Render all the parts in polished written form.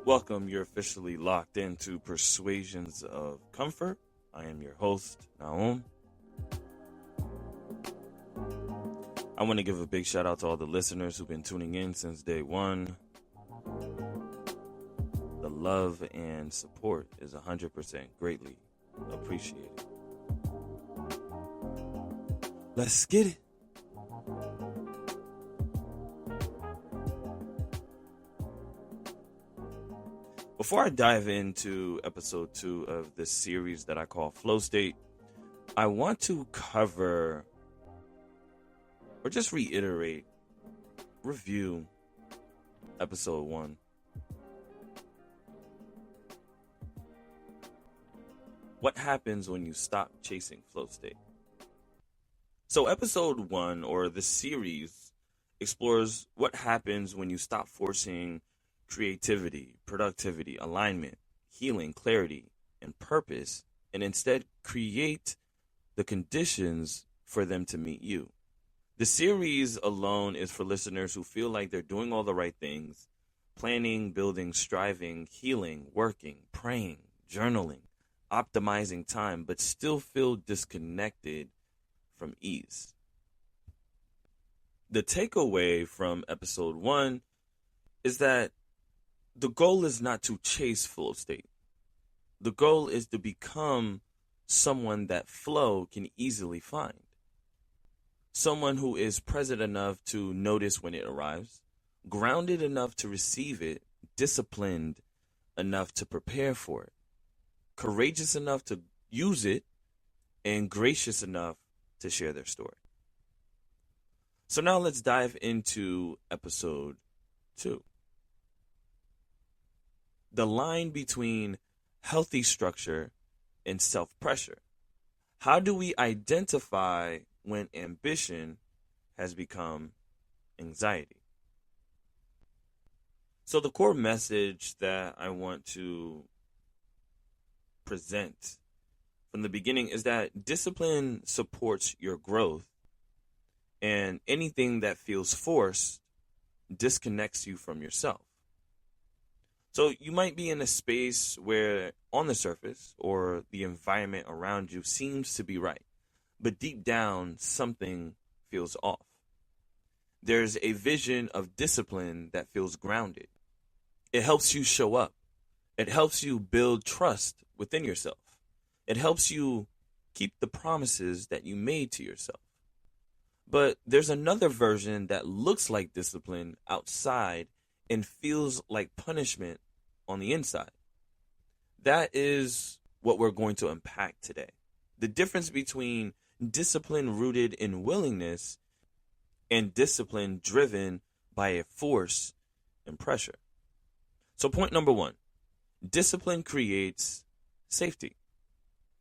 Welcome, you're officially locked into Persuasions of Comfort. I am your host, Naum. I want to give a big shout out to all the listeners who've been tuning in since day one. The love and support is 100% greatly appreciated. Let's get it. Before I dive into episode 2 of this series that I call Flow State, I want to cover or just reiterate, review episode 1. What happens when you stop chasing flow state? So episode 1, or the series, explores what happens when you stop forcing creativity, productivity, alignment, healing, clarity, and purpose, and instead create the conditions for them to meet you. The series alone is for listeners who feel like they're doing all the right things, planning, building, striving, healing, working, praying, journaling, optimizing time, but still feel disconnected from ease. The takeaway from episode 1 is that the goal is not to chase flow state. The goal is to become someone that flow can easily find. Someone who is present enough to notice when it arrives, grounded enough to receive it, disciplined enough to prepare for it, courageous enough to use it, and gracious enough to share their story. So now let's dive into episode 2. The line between healthy structure and self-pressure. How do we identify when ambition has become anxiety? So the core message that I want to present from the beginning is that discipline supports your growth, and anything that feels forced disconnects you from yourself. So you might be in a space where on the surface or the environment around you seems to be right, but deep down something feels off. There's a vision of discipline that feels grounded. It helps you show up. It helps you build trust within yourself. It helps you keep the promises that you made to yourself. But there's another version that looks like discipline outside and feels like punishment on the inside. That is what we're going to unpack today. The difference between discipline rooted in willingness and discipline driven by a force and pressure. So point number 1, discipline creates safety.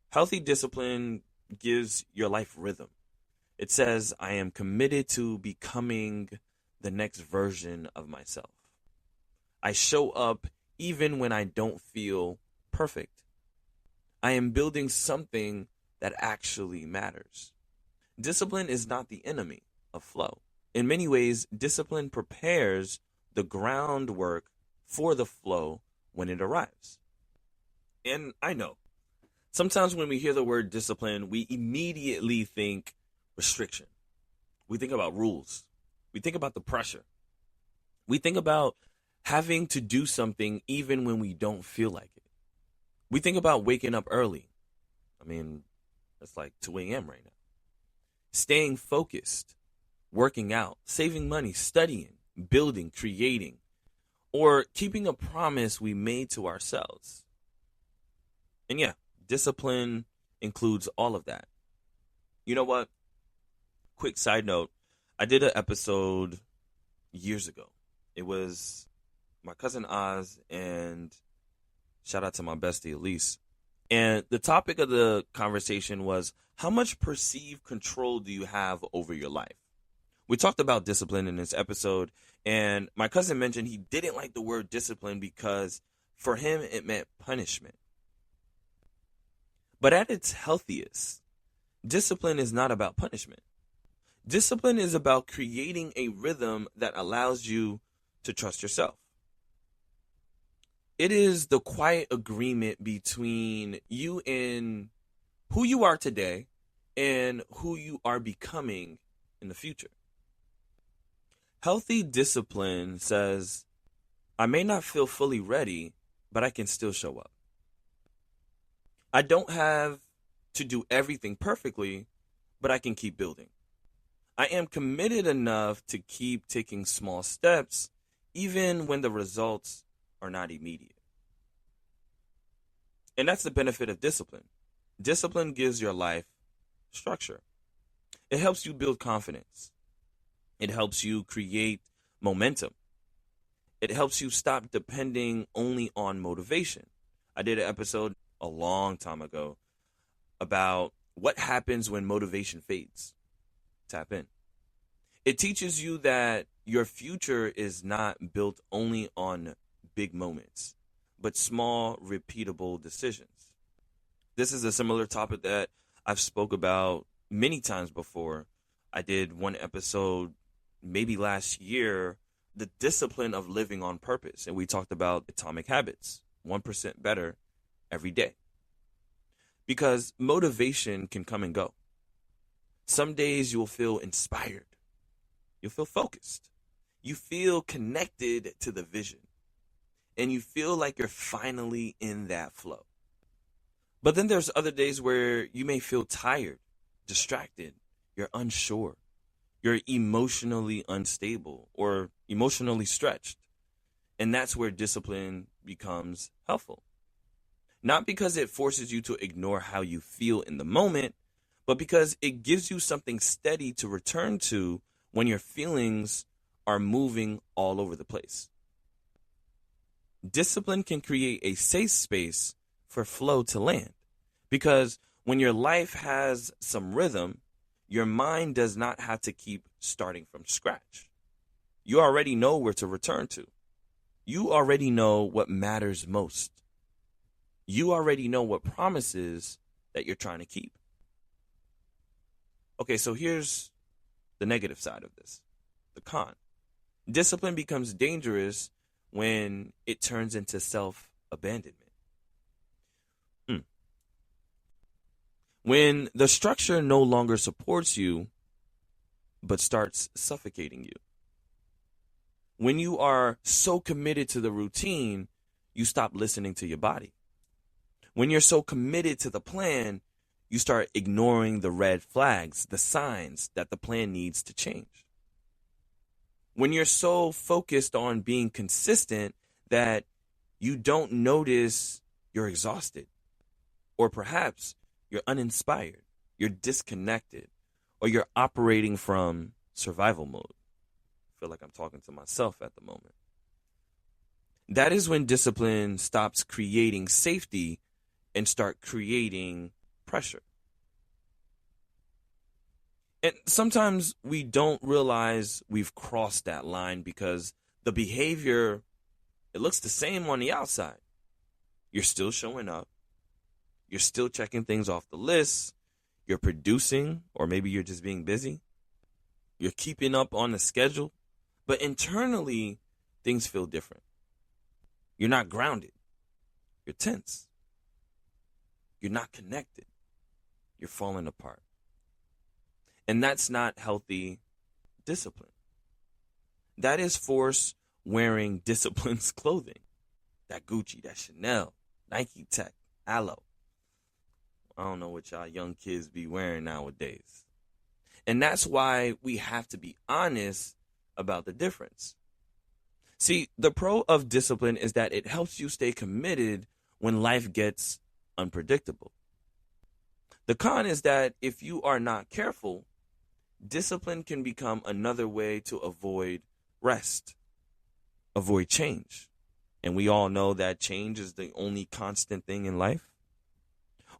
Healthy discipline gives your life rhythm. It says, I am committed to becoming the next version of myself. I show up even when I don't feel perfect. I am building something that actually matters. Discipline is not the enemy of flow. In many ways, discipline prepares the groundwork for the flow when it arrives. And I know, sometimes when we hear the word discipline, we immediately think restriction. We think about rules. We think about the pressure. We think about having to do something even when we don't feel like it. We think about waking up early. I mean, it's like 2 a.m. right now. Staying focused, working out, saving money, studying, building, creating, or keeping a promise we made to ourselves. And yeah, discipline includes all of that. You know what? Quick side note, I did an episode years ago. It was my cousin Oz and shout out to my bestie Elise. And the topic of the conversation was, how much perceived control do you have over your life? We talked about discipline in this episode, and my cousin mentioned he didn't like the word discipline because for him it meant punishment. But at its healthiest, discipline is not about punishment. Discipline is about creating a rhythm that allows you to trust yourself. It is the quiet agreement between you and who you are today and who you are becoming in the future. Healthy discipline says, I may not feel fully ready, but I can still show up. I don't have to do everything perfectly, but I can keep building. I am committed enough to keep taking small steps, even when the results are not immediate. And that's the benefit of discipline. Discipline gives your life structure. It helps you build confidence. It helps you create momentum. It helps you stop depending only on motivation. I did an episode a long time ago about what happens when motivation fades. Tap in. It teaches you that your future is not built only on big moments, but small, repeatable decisions. This is a similar topic that I've spoke about many times before. I did one episode maybe last year, the discipline of living on purpose. And we talked about atomic habits, 1% better every day. Because motivation can come and go. Some days you'll feel inspired. You'll feel focused. You feel connected to the vision. And you feel like you're finally in that flow. But then there's other days where you may feel tired, distracted, you're unsure, you're emotionally unstable or emotionally stretched. And that's where discipline becomes helpful. Not because it forces you to ignore how you feel in the moment, but because it gives you something steady to return to when your feelings are moving all over the place. Discipline can create a safe space for flow to land. Because when your life has some rhythm, your mind does not have to keep starting from scratch. You already know where to return to. You already know what matters most. You already know what promises that you're trying to keep. Okay, so here's the negative side of this, the con. Discipline becomes dangerous when it turns into self-abandonment. When the structure no longer supports you, but starts suffocating you. When you are so committed to the routine, you stop listening to your body. When you're so committed to the plan, you start ignoring the red flags, the signs that the plan needs to change. When you're so focused on being consistent that you don't notice you're exhausted, or perhaps you're uninspired, you're disconnected, or you're operating from survival mode. I feel like I'm talking to myself at the moment. That is when discipline stops creating safety and start creating pressure. And sometimes we don't realize we've crossed that line because the behavior, it looks the same on the outside. You're still showing up. You're still checking things off the list. You're producing, or maybe you're just being busy. You're keeping up on the schedule. But internally, things feel different. You're not grounded. You're tense. You're not connected. You're falling apart. And that's not healthy discipline. That is force wearing discipline's clothing. That Gucci, that Chanel, Nike Tech, Aloe. I don't know what y'all young kids be wearing nowadays. And that's why we have to be honest about the difference. See, the pro of discipline is that it helps you stay committed when life gets unpredictable. The con is that if you are not careful, discipline can become another way to avoid rest, avoid change. And we all know that change is the only constant thing in life.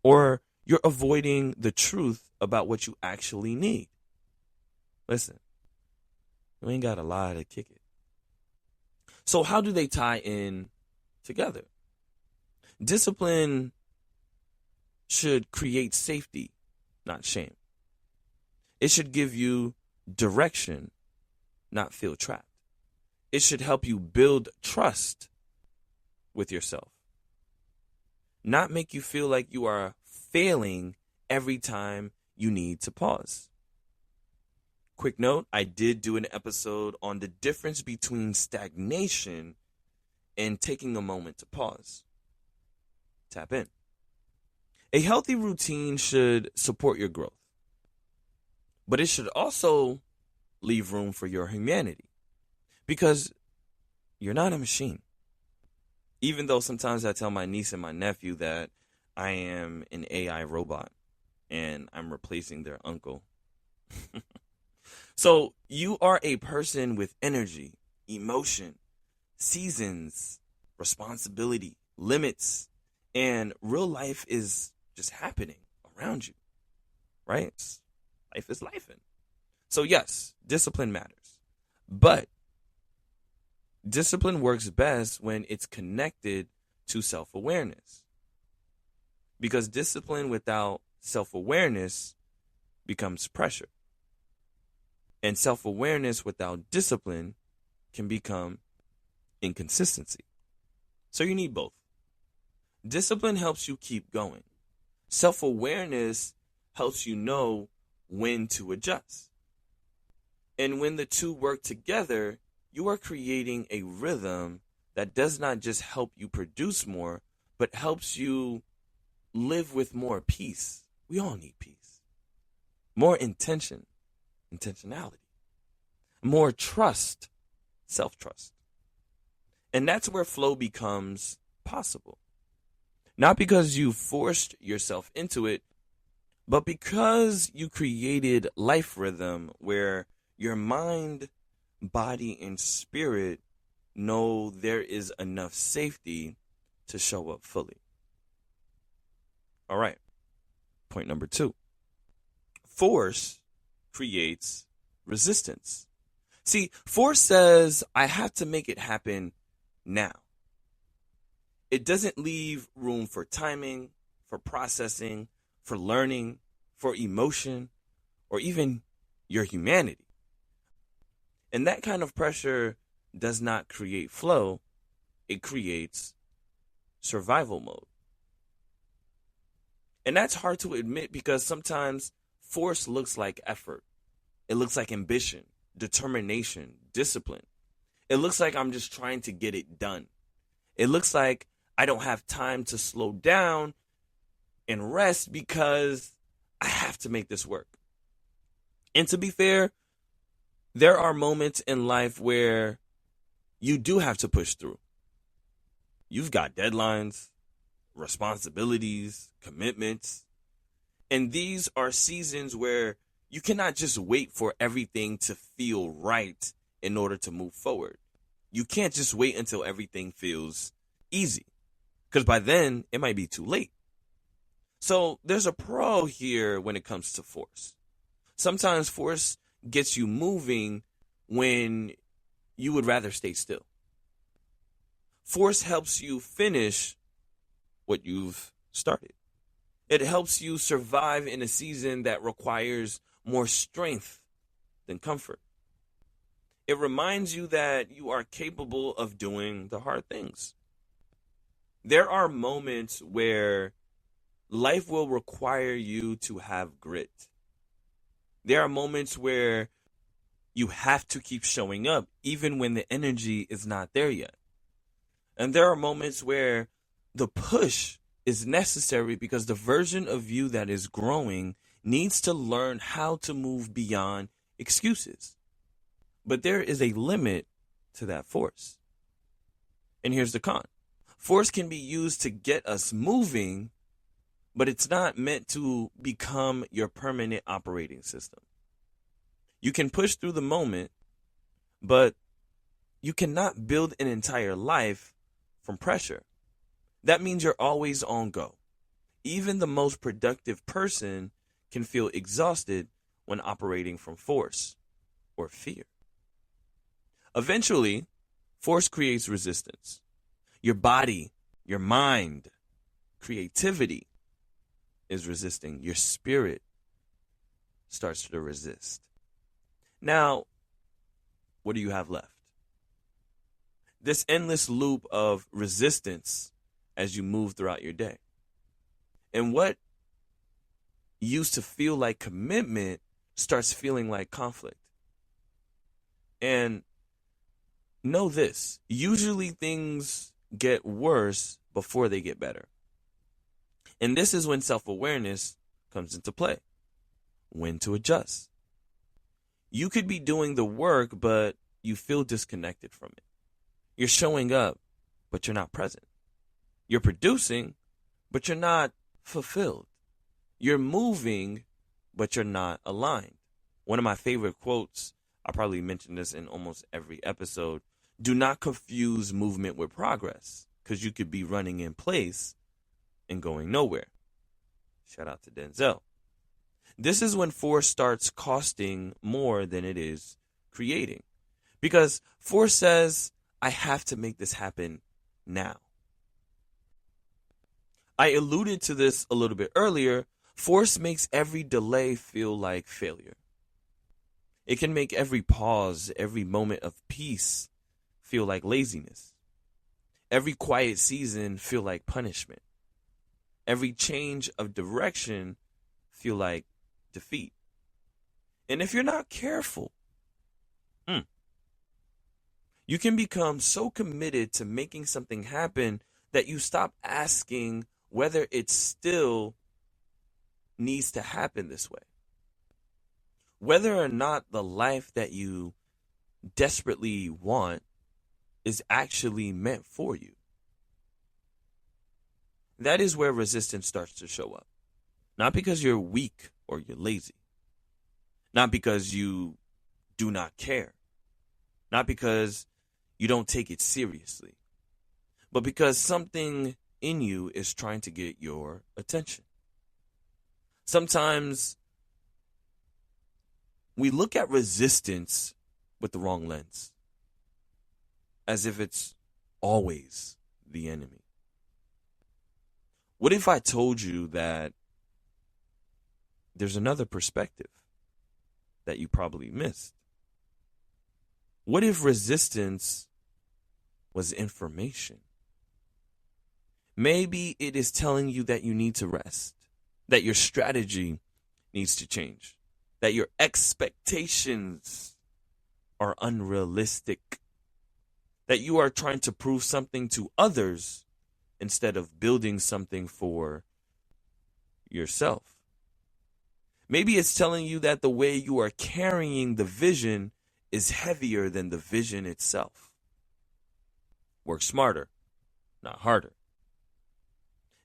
Or you're avoiding the truth about what you actually need. Listen, you ain't got a lie to kick it. So how do they tie in together? Discipline should create safety, not shame. It should give you direction, not feel trapped. It should help you build trust, with yourself, not make you feel like you are failing every time you need to pause. Quick note, I did do an episode on the difference between stagnation and taking a moment to pause. Tap in. A healthy routine should support your growth, but it should also leave room for your humanity, because you're not a machine. Even though sometimes I tell my niece and my nephew that I am an AI robot and I'm replacing their uncle. So you are a person with energy, emotion, seasons, responsibility, limits, and real life is just happening around you, right? Life is lifing. So yes, discipline matters, but discipline works best when it's connected to self-awareness, because discipline without self-awareness becomes pressure. And self-awareness without discipline can become inconsistency. So you need both. Discipline helps you keep going. Self-awareness helps you know when to adjust. And when the two work together, you are creating a rhythm that does not just help you produce more, but helps you live with more peace. We all need peace. More intentionality, more trust, self-trust. And that's where flow becomes possible. Not because you forced yourself into it, but because you created life rhythm where your mind, body, and spirit know there is enough safety to show up fully. All right. Point number 2. Force creates resistance. See, force says, I have to make it happen now. It doesn't leave room for timing, for processing, for learning, for emotion, or even your humanity. And that kind of pressure does not create flow, it creates survival mode. And that's hard to admit because sometimes force looks like effort. It looks like ambition, determination, discipline. It looks like I'm just trying to get it done. It looks like I don't have time to slow down and rest because I have to make this work. And to be fair, there are moments in life where you do have to push through. You've got deadlines, responsibilities, commitments. And these are seasons where you cannot just wait for everything to feel right in order to move forward. You can't just wait until everything feels easy, because by then it might be too late. So there's a pro here when it comes to force. Sometimes force gets you moving when you would rather stay still. Force helps you finish what you've started. It helps you survive in a season that requires more strength than comfort. It reminds you that you are capable of doing the hard things. There are moments where life will require you to have grit. There are moments where you have to keep showing up even when the energy is not there yet. And there are moments where the push is necessary because the version of you that is growing needs to learn how to move beyond excuses. But there is a limit to that force. And here's the con. Force can be used to get us moving, but it's not meant to become your permanent operating system. You can push through the moment, but you cannot build an entire life from pressure. That means you're always on go. Even the most productive person can feel exhausted when operating from force or fear. Eventually, force creates resistance. Your body, your mind, creativity is resisting. Your spirit starts to resist. Now, what do you have left? this endless loop of resistance as you move throughout your day. And what used to feel like commitment starts feeling like conflict. And know this, usually things get worse before they get better. And this is when self-awareness comes into play. When to adjust. You could be doing the work, but you feel disconnected from it. You're showing up, but you're not present. You're producing, but you're not fulfilled. You're moving, but you're not aligned. One of my favorite quotes, I probably mentioned this in almost every episode, do not confuse movement with progress, because you could be running in place and going nowhere. Shout out to Denzel. This is when force starts costing more than it is creating. Because force says, I have to make this happen now. I alluded to this a little bit earlier. Force makes every delay feel like failure. It can make every pause, every moment of peace feel like laziness. Every quiet season feel like punishment. Every change of direction feel like defeat. And if you're not careful, you can become so committed to making something happen that you stop asking whether it still needs to happen this way. Whether or not the life that you desperately want is actually meant for you. That is where resistance starts to show up. Not because you're weak or you're lazy. Not because you do not care. Not because you don't take it seriously. But because something in you is trying to get your attention. Sometimes we look at resistance with the wrong lens. As if it's always the enemy. What if I told you that there's another perspective that you probably missed? What if resistance was information? Maybe it is telling you that you need to rest, that your strategy needs to change, that your expectations are unrealistic, that you are trying to prove something to others instead of building something for yourself. Maybe it's telling you that the way you are carrying the vision is heavier than the vision itself. Work smarter, not harder.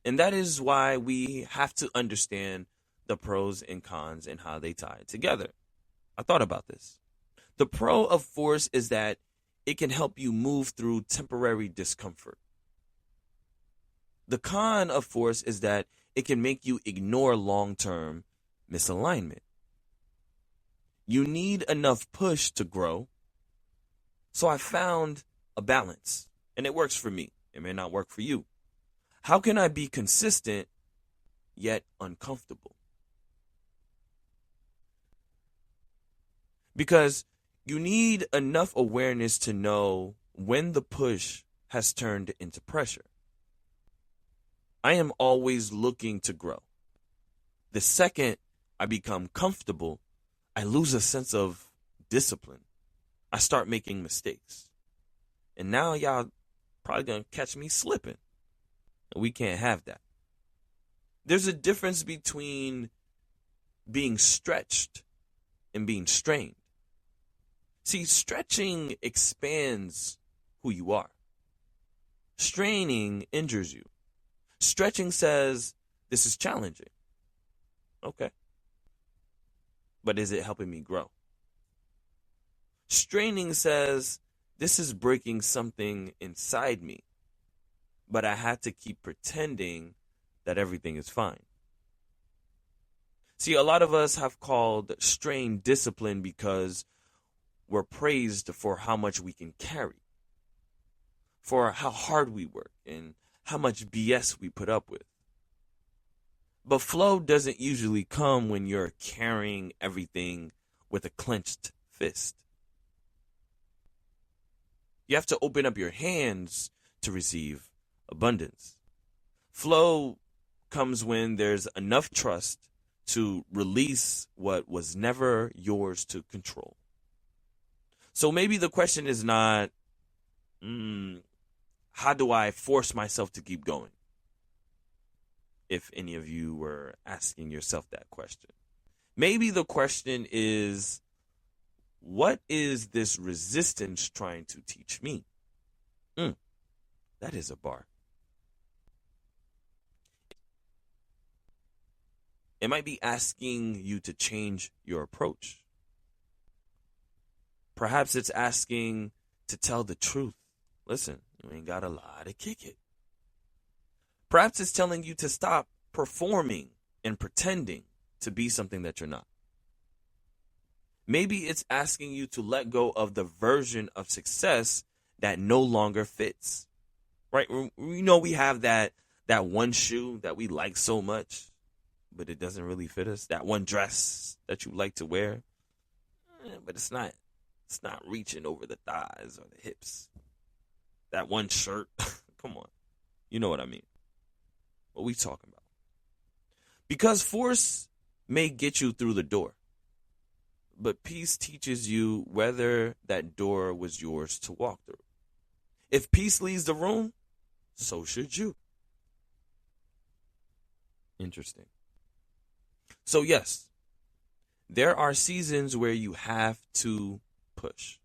And that is why we have to understand the pros and cons and how they tie together. I thought about this. The pro of force is that it can help you move through temporary discomfort. The con of force is that it can make you ignore long-term misalignment. You need enough push to grow. So I found a balance, and it works for me. It may not work for you. How can I be consistent yet uncomfortable? Because you need enough awareness to know when the push has turned into pressure. I am always looking to grow. The second I become comfortable, I lose a sense of discipline. I start making mistakes. And now y'all probably gonna catch me slipping. We can't have that. There's a difference between being stretched and being strained. See, stretching expands who you are. Straining injures you. Stretching says, this is challenging. Okay. But is it helping me grow? Straining says, this is breaking something inside me. But I had to keep pretending that everything is fine. See, a lot of us have called strain discipline because we're praised for how much we can carry, for how hard we work, and how much BS we put up with. But flow doesn't usually come when you're carrying everything with a clenched fist. You have to open up your hands to receive abundance. Flow comes when there's enough trust to release what was never yours to control. So maybe the question is not, how do I force myself to keep going? If any of you were asking yourself that question. Maybe the question is, what is this resistance trying to teach me? That is a bar. It might be asking you to change your approach. Perhaps it's asking to tell the truth. Listen, you ain't got a lie to kick it. Perhaps it's telling you to stop performing and pretending to be something that you're not. Maybe it's asking you to let go of the version of success that no longer fits. Right? We know we have that one shoe that we like so much, but it doesn't really fit us. That one dress that you like to wear, but it's not reaching over the thighs or the hips. That one shirt, come on. You know what I mean. What we talking about? Because force may get you through the door, but peace teaches you whether that door was yours to walk through. If peace leaves the room, so should you. Interesting. So yes, there are seasons where you have to push,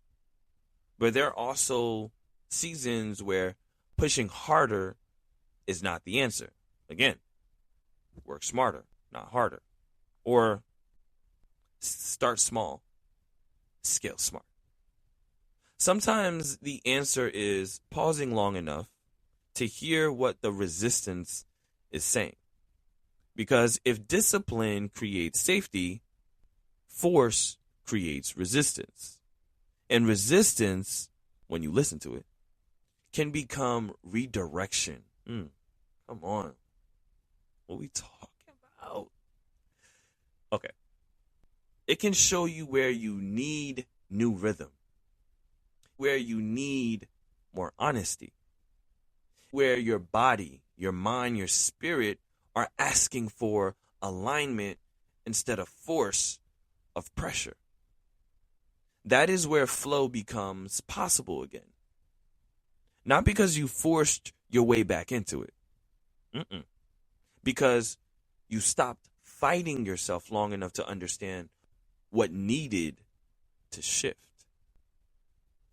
but there are also seasons where pushing harder is not the answer. Again, work smarter, not harder. Or start small, scale smart. Sometimes the answer is pausing long enough to hear what the resistance is saying. Because if discipline creates safety, force creates resistance. And resistance, when you listen to it, can become redirection. Come on. What are we talking about? Okay. It can show you where you need new rhythm, where you need more honesty, where your body, your mind, your spirit are asking for alignment instead of force of pressure. That is where flow becomes possible again. Not because you forced your way back into it. Because you stopped fighting yourself long enough to understand what needed to shift.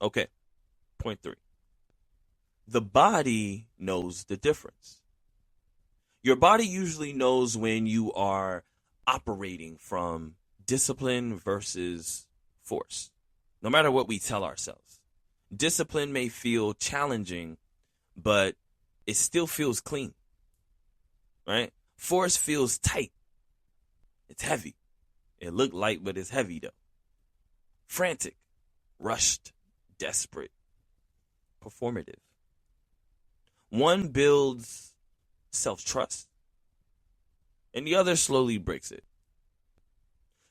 Okay, point 3. The body knows the difference. Your body usually knows when you are operating from discipline versus force. No matter what we tell ourselves. Discipline may feel challenging, but it still feels clean. Right? Force feels tight. It's heavy. It looked light, but it's heavy though. Frantic, rushed, desperate, performative. One builds self-trust, and the other slowly breaks it.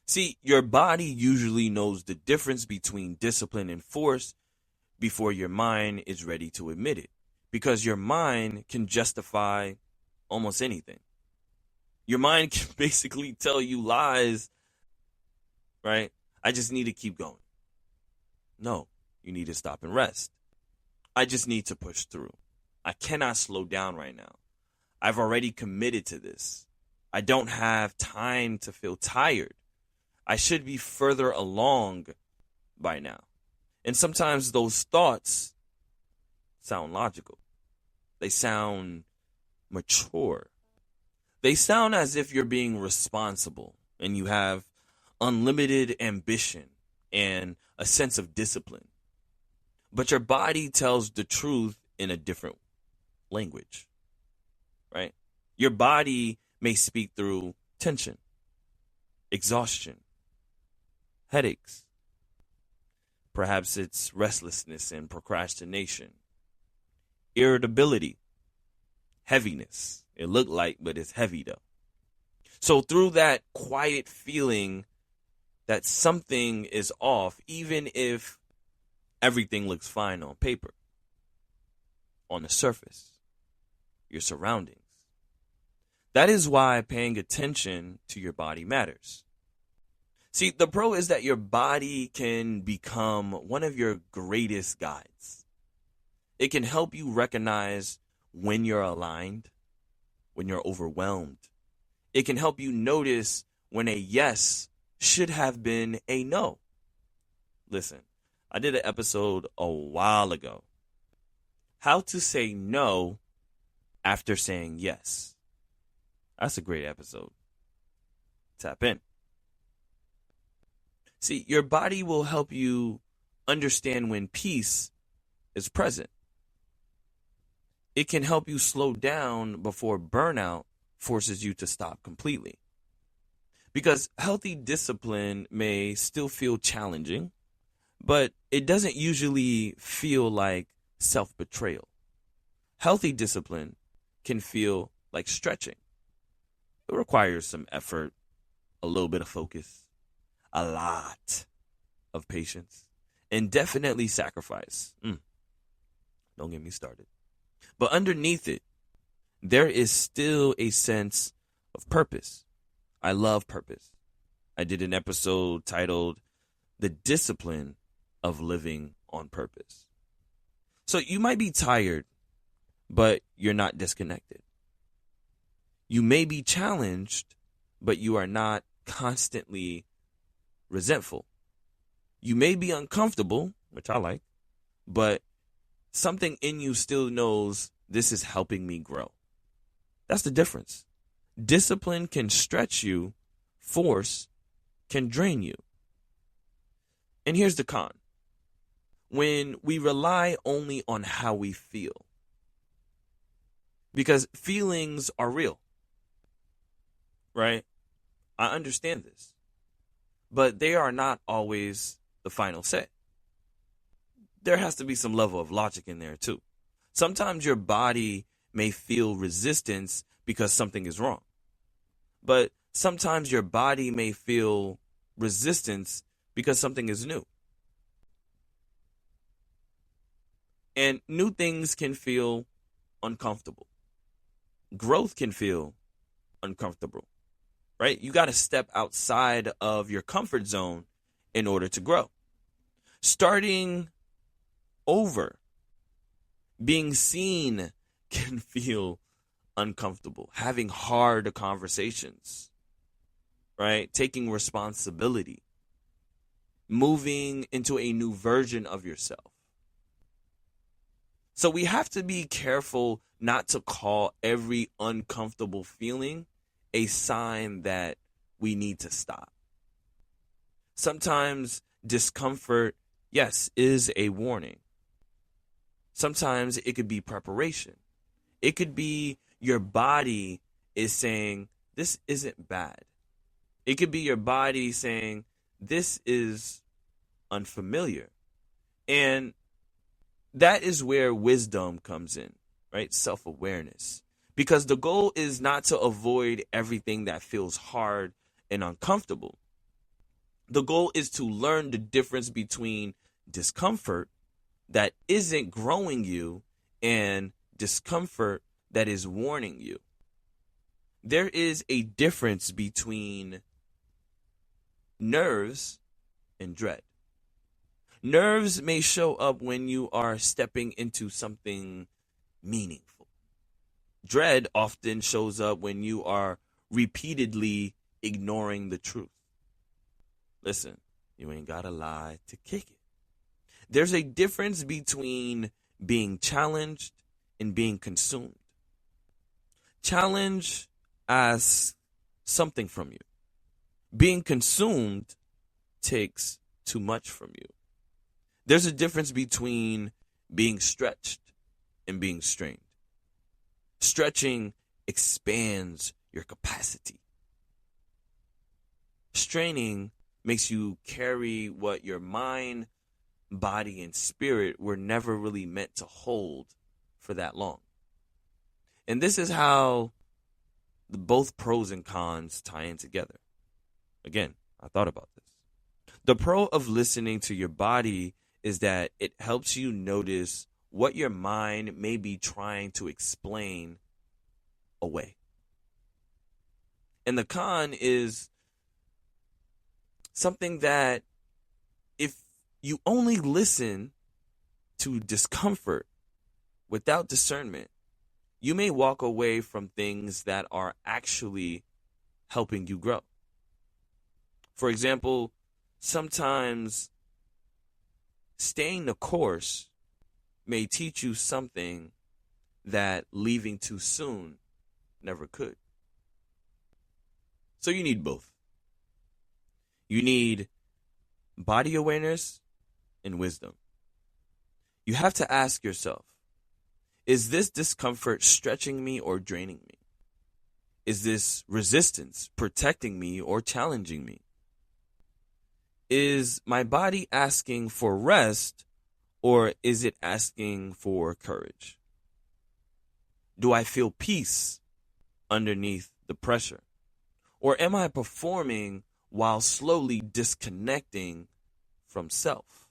See, your body usually knows the difference between discipline and force before your mind is ready to admit it, because your mind can justify almost anything. Your mind can basically tell you lies, right? I just need to keep going. No, you need to stop and rest. I just need to push through. I cannot slow down right now. I've already committed to this. I don't have time to feel tired. I should be further along by now. And sometimes those thoughts sound logical. They sound mature. They sound as if you're being responsible and you have unlimited ambition and a sense of discipline. But your body tells the truth in a different language, right? Your body may speak through tension, exhaustion, headaches. Perhaps it's restlessness and procrastination, irritability, heaviness. It looked light, but it's heavy though. So through that quiet feeling that something is off, even if everything looks fine on paper, on the surface, your surroundings. That is why paying attention to your body matters. See, the pro is that your body can become one of your greatest guides. It can help you recognize when you're aligned, when you're overwhelmed. It can help you notice when a yes should have been a no. Listen, I did an episode a while ago. How to say no after saying yes. That's a great episode. Tap in. See, your body will help you understand when peace is present. It can help you slow down before burnout forces you to stop completely. Because healthy discipline may still feel challenging, but it doesn't usually feel like self-betrayal. Healthy discipline can feel like stretching. It requires some effort, a little bit of focus, a lot of patience, and definitely sacrifice. Don't get me started. But underneath it, there is still a sense of purpose. I love purpose. I did an episode titled The Discipline of Living on Purpose. So you might be tired, but you're not disconnected. You may be challenged, but you are not constantly resentful. You may be uncomfortable, which I like, but something in you still knows this is helping me grow. That's the difference. Discipline can stretch you, force can drain you. And here's the con. When we rely only on how we feel, because feelings are real, right? I understand this, but they are not always the final say. There has to be some level of logic in there too. Sometimes your body may feel resistance because something is wrong, but sometimes your body may feel resistance because something is new. And new things can feel uncomfortable. Growth can feel uncomfortable, right? You got to step outside of your comfort zone in order to grow. Starting over, being seen can feel uncomfortable. Having hard conversations, right? Taking responsibility. Moving into a new version of yourself. So we have to be careful not to call every uncomfortable feeling a sign that we need to stop. Sometimes discomfort, yes, is a warning. Sometimes it could be preparation. It could be your body is saying, this isn't bad. It could be your body saying, this is unfamiliar. And that is where wisdom comes in, right? Self-awareness. Because the goal is not to avoid everything that feels hard and uncomfortable. The goal is to learn the difference between discomfort that isn't growing you and discomfort that is warning you. There is a difference between nerves and dread. Nerves may show up when you are stepping into something meaningful. Dread often shows up when you are repeatedly ignoring the truth. Listen, you ain't gotta lie to kick it. There's a difference between being challenged and being consumed. Challenge asks something from you. Being consumed takes too much from you. There's a difference between being stretched and being strained. Stretching expands your capacity. Straining makes you carry what your mind, body, and spirit were never really meant to hold for that long. And this is how both pros and cons tie in together. Again, I thought about this. The pro of listening to your body is that it helps you notice what your mind may be trying to explain away. And the con is something that if you only listen to discomfort without discernment, you may walk away from things that are actually helping you grow. For example, sometimes staying the course may teach you something that leaving too soon never could. So you need both. You need body awareness and wisdom. You have to ask yourself, is this discomfort stretching me or draining me? Is this resistance protecting me or challenging me? Is my body asking for rest or is it asking for courage? Do I feel peace underneath the pressure? Or am I performing while slowly disconnecting from self?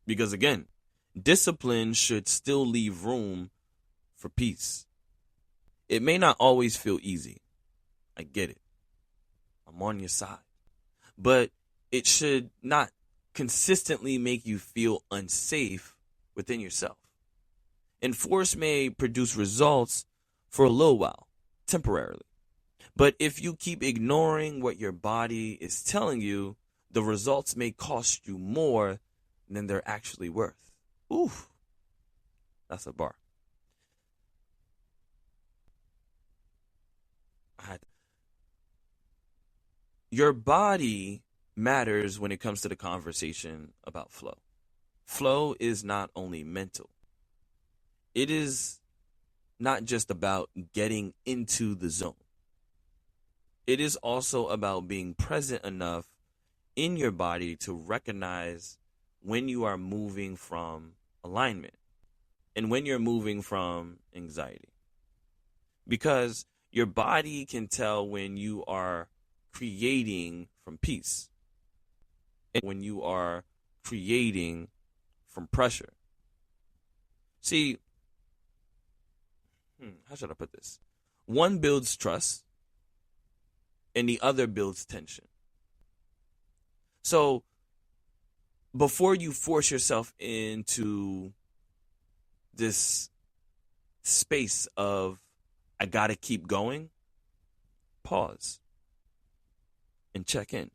Because again, discipline should still leave room for peace. It may not always feel easy. I get it. I'm on your side. But it should not consistently make you feel unsafe within yourself. And force may produce results for a little while, temporarily. But if you keep ignoring what your body is telling you, the results may cost you more than they're actually worth. Oof, that's a bar. Your body matters when it comes to the conversation about flow. Flow is not only mental. It is not just about getting into the zone. It is also about being present enough in your body to recognize when you are moving from alignment and when you're moving from anxiety. Because your body can tell when you are creating from peace and when you are creating from pressure. See, how should I put this? One builds trust and the other builds tension. So before you force yourself into this space of, I gotta keep going, pause and check in.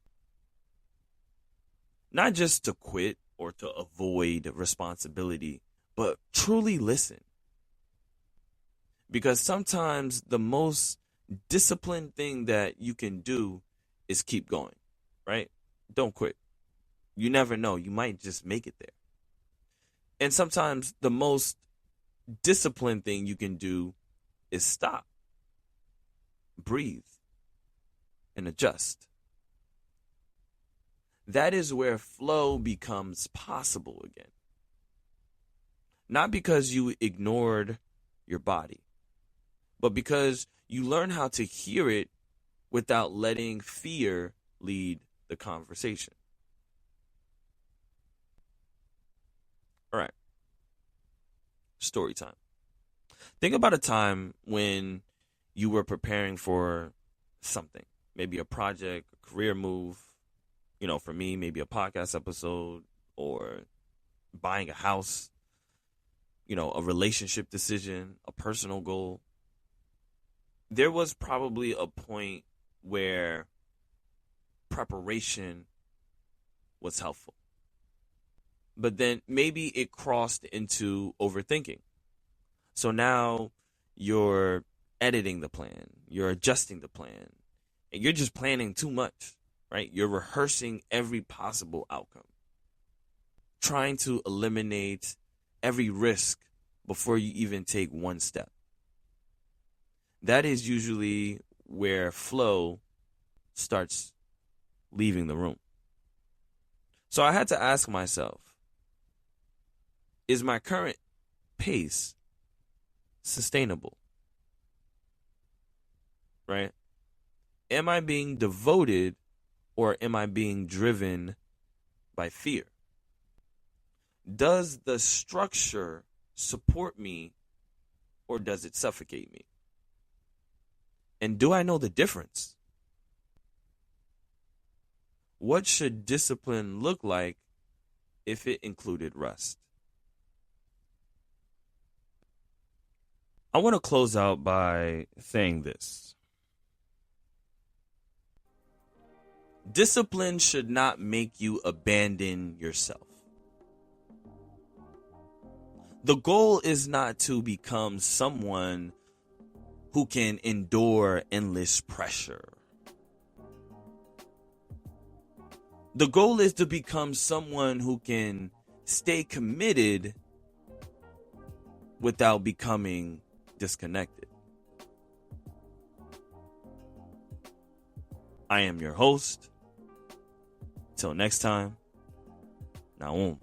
Not just to quit or to avoid responsibility, but truly listen. Because sometimes the most disciplined thing that you can do is keep going, right? Don't quit. You never know. You might just make it there. And sometimes the most disciplined thing you can do is stop, breathe, and adjust. That is where flow becomes possible again. Not because you ignored your body, but because you learn how to hear it without letting fear lead the conversation. All right. Story time. Think about a time when you were preparing for something, maybe a project, a career move, for me, maybe a podcast episode or buying a house, a relationship decision, a personal goal. There was probably a point where preparation was helpful. But then maybe it crossed into overthinking. So now you're editing the plan, you're adjusting the plan, and you're just planning too much, right? You're rehearsing every possible outcome, trying to eliminate every risk before you even take one step. That is usually where flow starts leaving the room. So I had to ask myself, is my current pace sustainable? Right? Am I being devoted or am I being driven by fear? Does the structure support me or does it suffocate me? And do I know the difference? What should discipline look like if it included rest? I want to close out by saying this. Discipline should not make you abandon yourself. The goal is not to become someone who can endure endless pressure. The goal is to become someone who can stay committed without becoming disconnected. I am your host. Till next time, Naum.